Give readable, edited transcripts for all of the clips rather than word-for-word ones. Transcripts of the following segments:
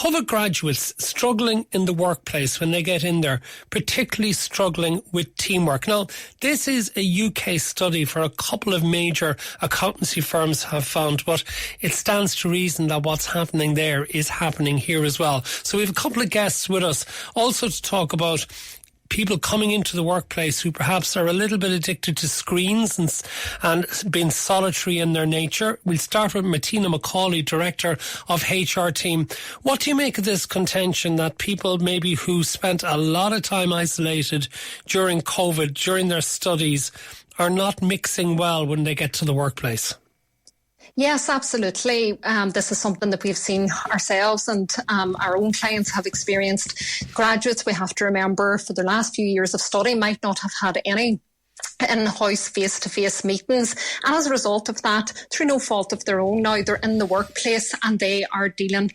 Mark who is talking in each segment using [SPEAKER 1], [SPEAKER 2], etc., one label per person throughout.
[SPEAKER 1] COVID graduates struggling in the workplace when they get in there, particularly struggling with teamwork. Now, this is a UK study for a couple of major accountancy firms have found, but it stands to reason that what's happening there is happening here as well. So we have a couple of guests with us also to talk about people coming into the workplace who perhaps are a little bit addicted to screens and being solitary in their nature. We'll start with Martina McCauley, Director of HR Team. What do you make of this contention that people maybe who spent a lot of time isolated during COVID, during their studies, are not mixing well when they get to the workplace?
[SPEAKER 2] Yes, absolutely. This is something that we've seen ourselves and our own clients have experienced. Graduates, we have to remember, for the last few years of study might not have had any in-house face-to-face meetings, and as a result of that, through no fault of their own, now they're in the workplace and they are dealing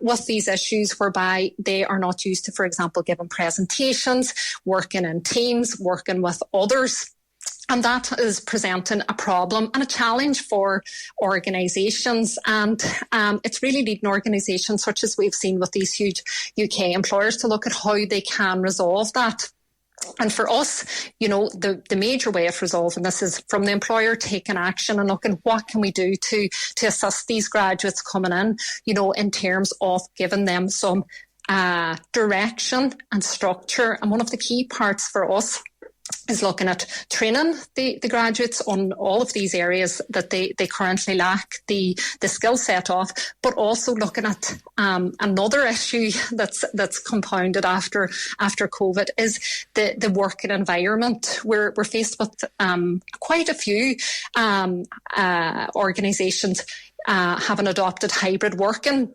[SPEAKER 2] with these issues whereby they are not used to, for example, giving presentations, working in teams, working with others. And that is presenting a problem and a challenge for organisations. And it's really leading organisations such as we've seen with these huge UK employers to look at how they can resolve that. And for us, you know, the major way of resolving this is from the employer taking action and looking what can we do to assist these graduates coming in, you know, in terms of giving them some direction and structure. And one of the key parts for us is looking at training the graduates on all of these areas that they currently lack the skill set of, but also looking at another issue that's compounded after COVID is the working environment. We're faced with quite a few organisations having adopted hybrid working,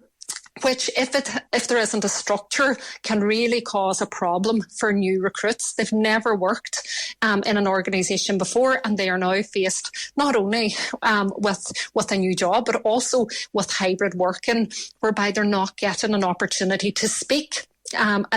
[SPEAKER 2] which, if there isn't a structure, can really cause a problem for new recruits. They've never worked in an organisation before, and they are now faced not only with a new job, but also with hybrid working, whereby they're not getting an opportunity to speak in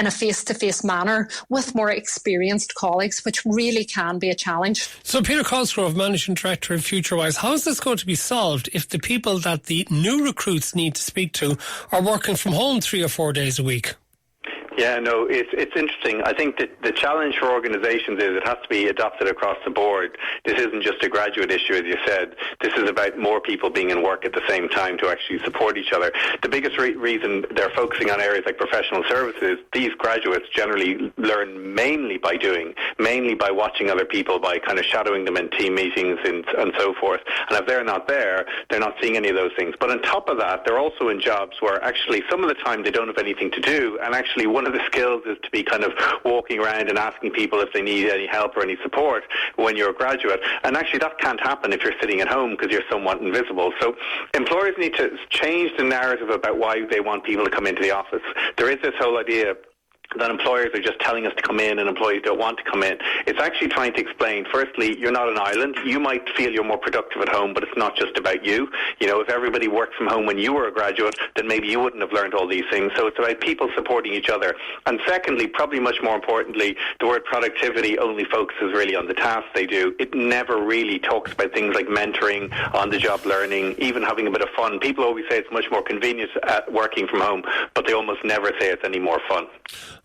[SPEAKER 2] a face-to-face manner with more experienced colleagues, which really can be a challenge.
[SPEAKER 1] So Peter Cosgrove, Managing Director of FutureWise, how is this going to be solved if the people that the new recruits need to speak to are working from home 3 or 4 days a week?
[SPEAKER 3] Yeah, no, it's interesting. I think that the challenge for organisations is it has to be adopted across the board. This isn't just a graduate issue, as you said. This is about more people being in work at the same time to actually support each other. The biggest reason they're focusing on areas like professional services, these graduates generally learn mainly by doing, mainly by watching other people, by kind of shadowing them in team meetings and so forth. And if they're not there, they're not seeing any of those things. But on top of that, they're also in jobs where actually some of the time they don't have anything to do, and actually one of the skills is to be kind of walking around and asking people if they need any help or any support when you're a graduate. And actually that can't happen if you're sitting at home because you're somewhat invisible. So employers need to change the narrative about why they want people to come into the office. There is this whole idea that employers are just telling us to come in and employees don't want to come in. It's actually trying to explain, firstly, you're not an island. You might feel you're more productive at home, but it's not just about you. You know, if everybody worked from home when you were a graduate, then maybe you wouldn't have learned all these things. So it's about people supporting each other. And secondly, probably much more importantly, the word productivity only focuses really on the tasks they do. It never really talks about things like mentoring, on-the-job learning, even having a bit of fun. People always say it's much more convenient at working from home, but they almost never say it's any more fun.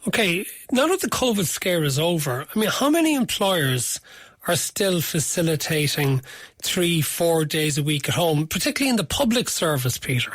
[SPEAKER 1] Okay, now that the COVID scare is over, I mean, how many employers are still facilitating 3-4 days a week at home, particularly in the public service, Peter?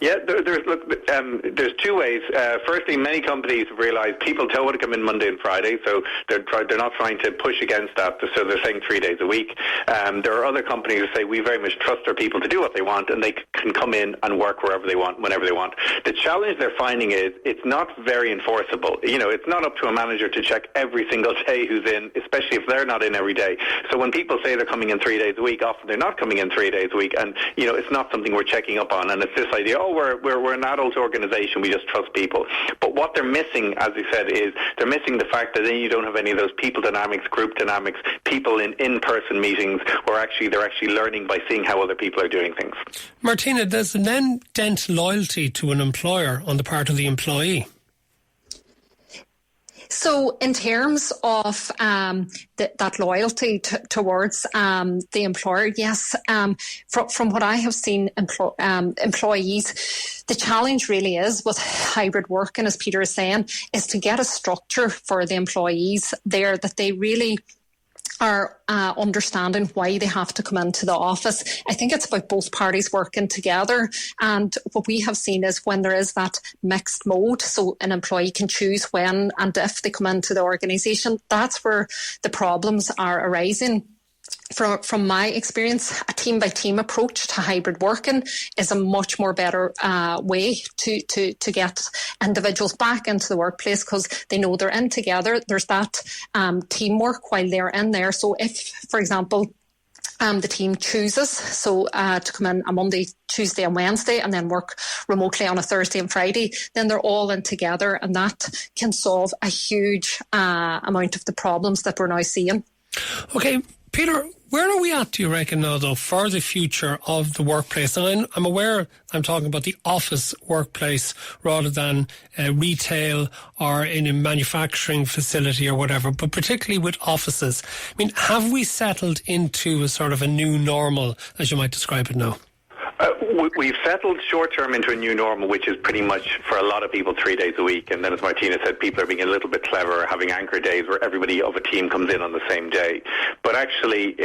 [SPEAKER 3] Yeah, there's two ways. Firstly, many companies have realised people don't want to come in Monday and Friday, so they're not trying to push against that, so they're saying 3 days a week. There are other companies who say we very much trust our people to do what they want, and they can come in and work wherever they want, whenever they want. The challenge they're finding is it's not very enforceable. You know, it's not up to a manager to check every single day who's in, especially if they're not in every day. So when people say they're coming in 3 days a week, often they're not coming in 3 days a week, and you know, it's not something we're checking up on. And it's this idea, we're an adult organisation, we just trust people. But what they're missing, as you said, is they're missing the fact that then you don't have any of those people dynamics, group dynamics, people in in-person meetings where they're actually learning by seeing how other people are doing things.
[SPEAKER 1] Martina, does it then dent loyalty to an employer on the part of the employee?
[SPEAKER 2] So in terms of that loyalty towards the employer, yes, from what I have seen, employees, the challenge really is with hybrid working, as Peter is saying, is to get a structure for the employees there that they really are understanding why they have to come into the office. I think it's about both parties working together. And what we have seen is when there is that mixed mode, so an employee can choose when and if they come into the organisation, that's where the problems are arising. From my experience, a team-by-team approach to hybrid working is a much more better way to get individuals back into the workplace, because they know they're in together. There's that teamwork while they're in there. So if, for example, the team chooses to come in a Monday, Tuesday and Wednesday and then work remotely on a Thursday and Friday, then they're all in together, and that can solve a huge amount of the problems that we're now seeing.
[SPEAKER 1] Okay, Peter, where are we at, do you reckon now, though, for the future of the workplace? And I'm aware I'm talking about the office workplace rather than retail or in a manufacturing facility or whatever, but particularly with offices. I mean, have we settled into a sort of a new normal, as you might describe it now?
[SPEAKER 3] We've settled short-term into a new normal, which is pretty much, for a lot of people, 3 days a week. And then, as Martina said, people are being a little bit clever, having anchor days where everybody of a team comes in on the same day. But actually,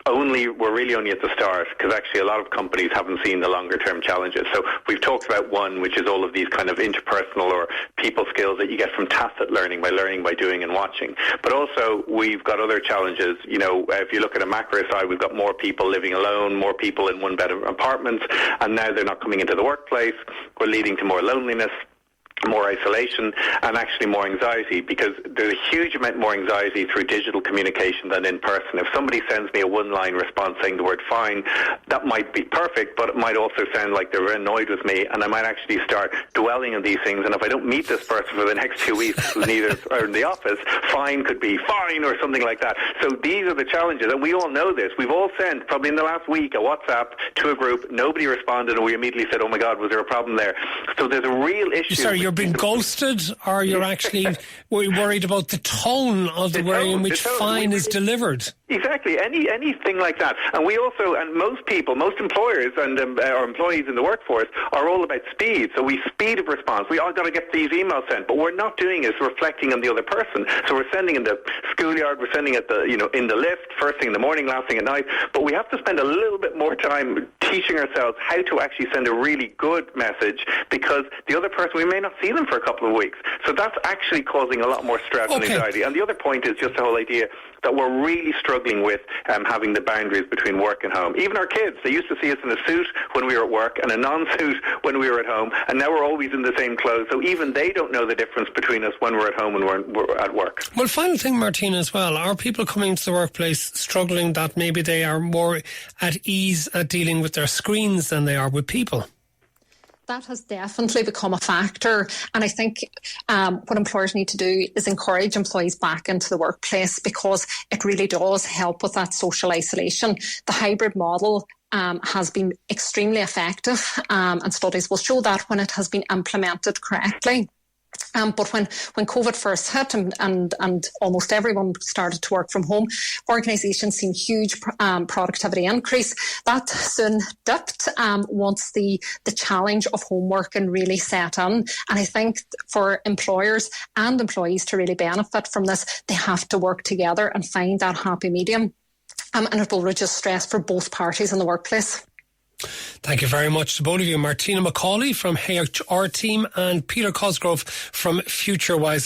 [SPEAKER 3] we're really only at the start, because actually a lot of companies haven't seen the longer-term challenges. So we've talked about one, which is all of these kind of interpersonal or people skills that you get from tacit learning by doing and watching. But also, we've got other challenges. You know, if you look at a macro side, we've got more people living alone, more people in one-bed apartments, and now they're not coming into the workplace. We're leading to more loneliness, more isolation, and actually more anxiety, because there's a huge amount more anxiety through digital communication than in person. If somebody sends me a one-line response saying the word fine, that might be perfect, but it might also sound like they're annoyed with me, and I might actually start dwelling on these things. And if I don't meet this person for the next 2 weeks who neither are in the office, fine could be fine or something like that. So these are the challenges, and we all know this. We've all sent, probably in the last week, a WhatsApp to a group. Nobody responded, and we immediately said, oh my God, was there a problem there? So there's a real issue.
[SPEAKER 1] Sorry, you're being ghosted, or you're actually worried about the tone of the way in which fine is delivered?
[SPEAKER 3] Exactly, anything like that. And we also, and most people, most employers and our employees in the workforce are all about speed. So we speed of response. We all got to get these emails sent, but we're not doing is reflecting on the other person. So we're sending in the schoolyard, we're sending it in the lift, first thing in the morning, last thing at night. But we have to spend a little bit more time teaching ourselves how to actually send a really good message, because the other person, we may not see them for a couple of weeks. So that's actually causing a lot more stress and anxiety. And the other point is just the whole idea that we're really struggling with having the boundaries between work and home. Even our kids, they used to see us in a suit when we were at work and a non-suit when we were at home, and now we're always in the same clothes. So even they don't know the difference between us when we're at home and we're at work.
[SPEAKER 1] Well, final thing, Martina, as well, are people coming to the workplace struggling that maybe they are more at ease at dealing with their screens than they are with people?
[SPEAKER 2] That has definitely become a factor, and I think what employers need to do is encourage employees back into the workplace, because it really does help with that social isolation. The hybrid model has been extremely effective, and studies will show that when it has been implemented correctly. But when COVID first hit and almost everyone started to work from home, organisations seen huge productivity increase. That soon dipped once the challenge of homeworking really set in. And I think for employers and employees to really benefit from this, they have to work together and find that happy medium. And it will reduce stress for both parties in the workplace.
[SPEAKER 1] Thank you very much to both of you. Martina McCauley from HR Team and Peter Cosgrove from FutureWise.